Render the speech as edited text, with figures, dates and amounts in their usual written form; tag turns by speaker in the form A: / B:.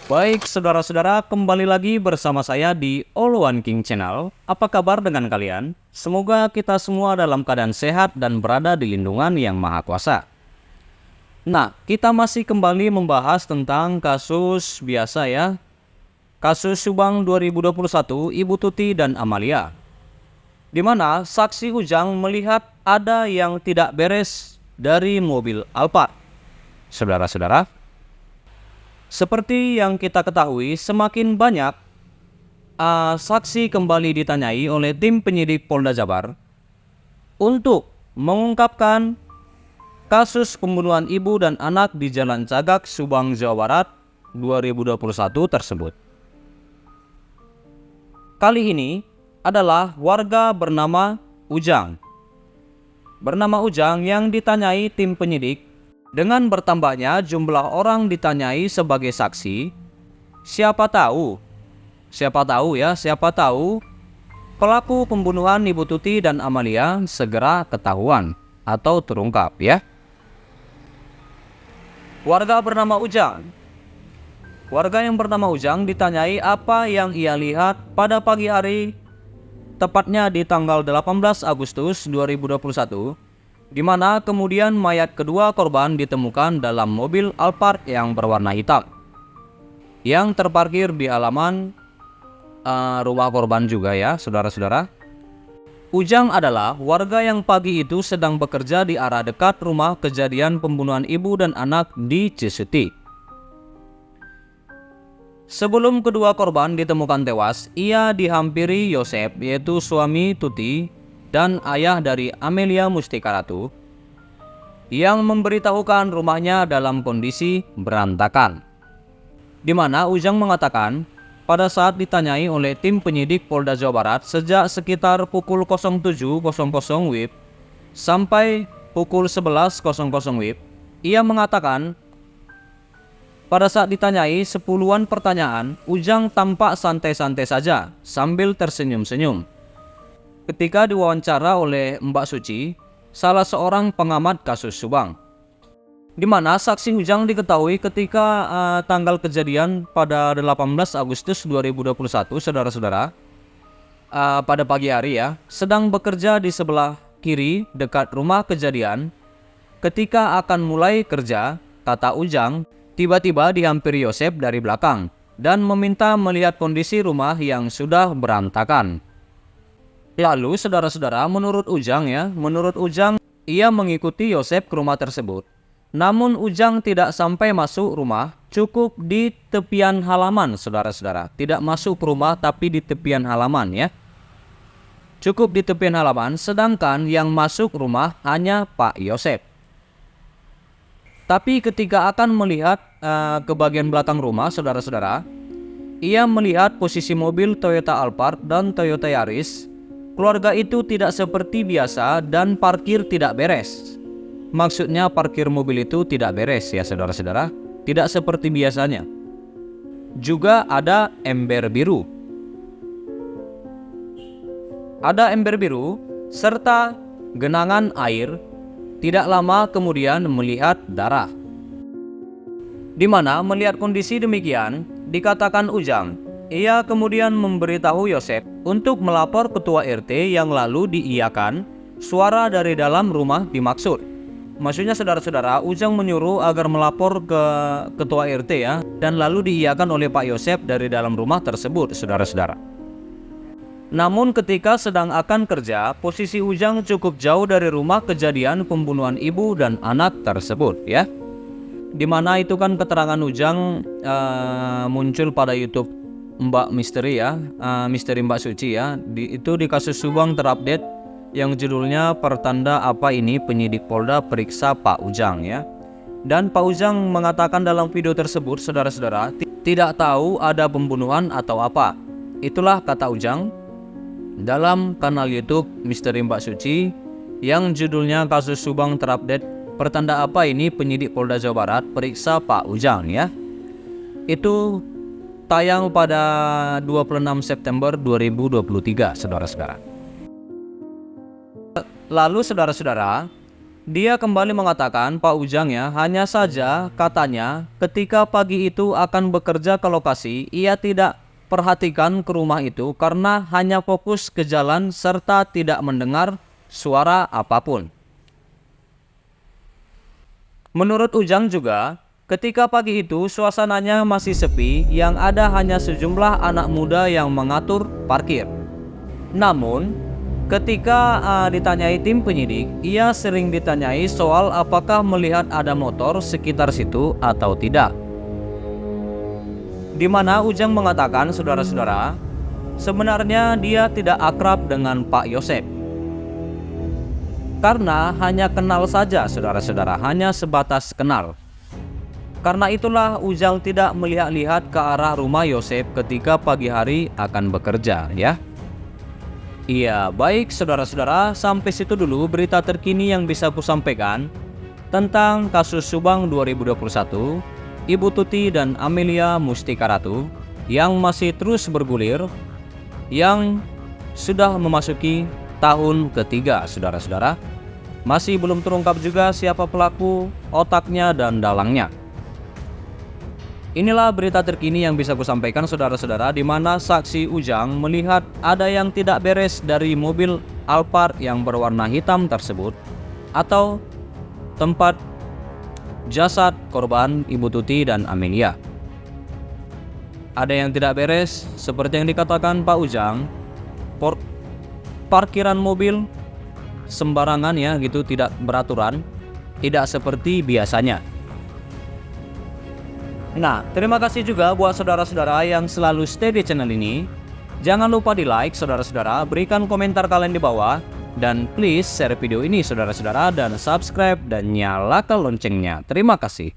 A: Baik, saudara-saudara, kembali lagi bersama saya di All One King Channel. Apa kabar dengan kalian? Semoga kita semua dalam keadaan sehat dan berada di lindungan Yang Maha Kuasa. Nah, kita masih kembali membahas tentang kasus biasa ya. Kasus Subang 2021, Ibu Tuti dan Amalia. Di mana saksi Ujang melihat ada yang tidak beres dari mobil Alphard. Saudara-saudara, seperti yang kita ketahui, semakin banyak saksi kembali ditanyai oleh tim penyidik Polda Jabar untuk mengungkapkan kasus pembunuhan ibu dan anak di Jalan Cagak, Subang, Jawa Barat 2021 tersebut. Kali ini adalah warga bernama Ujang. Bernama Ujang yang ditanyai tim penyidik. Dengan bertambahnya jumlah orang ditanyai sebagai saksi, siapa tahu pelaku pembunuhan Ibu Tuti dan Amalia segera ketahuan atau terungkap ya. Warga yang bernama Ujang ditanyai apa yang ia lihat pada pagi hari, tepatnya di tanggal 18 Agustus 2021. Di mana kemudian mayat kedua korban ditemukan dalam mobil Alphard yang berwarna hitam yang terparkir di halaman rumah korban juga ya, saudara-saudara. Ujang adalah warga yang pagi itu sedang bekerja di arah dekat rumah kejadian pembunuhan ibu dan anak di Cisuti. Sebelum kedua korban ditemukan tewas, ia dihampiri Yosep, yaitu suami Tuti dan ayah dari Amelia Mustika Ratu, yang memberitahukan rumahnya dalam kondisi berantakan. Di mana Ujang mengatakan pada saat ditanyai oleh tim penyidik Polda Jawa Barat sejak sekitar pukul 07.00 WIB sampai pukul 11.00 WIB, ia mengatakan pada saat ditanyai 10-an pertanyaan, Ujang tampak santai-santai saja sambil tersenyum-senyum. Ketika diwawancara oleh Mbak Suci, salah seorang pengamat kasus Subang, di mana saksi Ujang diketahui ketika tanggal kejadian pada 18 Agustus 2021, saudara-saudara, pada pagi hari ya, sedang bekerja di sebelah kiri dekat rumah kejadian. Ketika akan mulai kerja, kata Ujang, tiba-tiba dihampiri Yosep dari belakang dan meminta melihat kondisi rumah yang sudah berantakan. Lalu saudara-saudara, menurut Ujang, ia mengikuti Yosep ke rumah tersebut. Namun Ujang tidak sampai masuk rumah, cukup di tepian halaman, saudara-saudara. Tidak masuk rumah tapi di tepian halaman ya. Cukup di tepian halaman, sedangkan yang masuk rumah hanya Pak Yosep. Tapi ketika akan melihat ke bagian belakang rumah, saudara-saudara, ia melihat posisi mobil Toyota Alphard dan Toyota Yaris. Keluarga itu tidak seperti biasa dan parkir tidak beres. Maksudnya parkir mobil itu tidak beres ya, saudara-saudara. Tidak seperti biasanya. Juga ada ember biru. Ada ember biru serta genangan air. Tidak lama kemudian melihat darah. Di mana melihat kondisi demikian, dikatakan Ujang, ia kemudian memberitahu Yosep untuk melapor ketua RT yang lalu diiyakan suara dari dalam rumah dimaksud. Maksudnya saudara-saudara, Ujang menyuruh agar melapor ke ketua RT ya, dan lalu diiyakan oleh Pak Yosep dari dalam rumah tersebut, saudara-saudara. Namun ketika sedang akan kerja, posisi Ujang cukup jauh dari rumah kejadian pembunuhan ibu dan anak tersebut ya. Dimana itu kan keterangan Ujang muncul pada YouTube Mbak Misteri ya, Misteri Mbak Suci ya. Itu di kasus Subang terupdate yang judulnya pertanda apa ini penyidik Polda periksa Pak Ujang ya. Dan Pak Ujang mengatakan dalam video tersebut, saudara-saudara, tidak tahu ada pembunuhan atau apa. Itulah kata Ujang dalam kanal YouTube Misteri Mbak Suci yang judulnya kasus Subang terupdate pertanda apa ini penyidik Polda Jawa Barat periksa Pak Ujang ya. Itu tayang pada 26 September 2023, saudara-saudara. Lalu saudara-saudara, Dia kembali mengatakan Pak Ujang ya, hanya saja katanya ketika pagi itu akan bekerja ke lokasi, ia tidak perhatikan ke rumah itu karena hanya fokus ke jalan serta tidak mendengar suara apapun. Menurut Ujang juga, ketika pagi itu suasananya masih sepi, yang ada hanya sejumlah anak muda yang mengatur parkir. Namun, ketika ditanyai tim penyidik, ia sering ditanyai soal apakah melihat ada motor sekitar situ atau tidak. Di mana Ujang mengatakan, saudara-saudara, sebenarnya dia tidak akrab dengan Pak Yosep. Karena hanya kenal saja, saudara-saudara, hanya sebatas kenal. Karena itulah Ujang tidak melihat-lihat ke arah rumah Yosep ketika pagi hari akan bekerja, ya. Iya, baik saudara-saudara, sampai situ dulu berita terkini yang bisa aku sampaikan tentang kasus Subang 2021, Ibu Tuti dan Amelia Mustikaratu yang masih terus bergulir, yang sudah memasuki tahun ketiga, saudara-saudara. Masih belum terungkap juga siapa pelaku, otaknya, dan dalangnya. Inilah berita terkini yang bisa kusampaikan saudara-saudara, di mana saksi Ujang melihat ada yang tidak beres dari mobil Alphard yang berwarna hitam tersebut atau tempat jasad korban Ibu Tuti dan Amelia. Ada yang tidak beres seperti yang dikatakan Pak Ujang, parkiran mobil sembarangan ya gitu, tidak beraturan, tidak seperti biasanya. Nah, terima kasih juga buat saudara-saudara yang selalu stay di channel ini. Jangan lupa di like saudara-saudara, berikan komentar kalian di bawah, dan please share video ini saudara-saudara, dan subscribe dan nyalakan loncengnya. Terima kasih.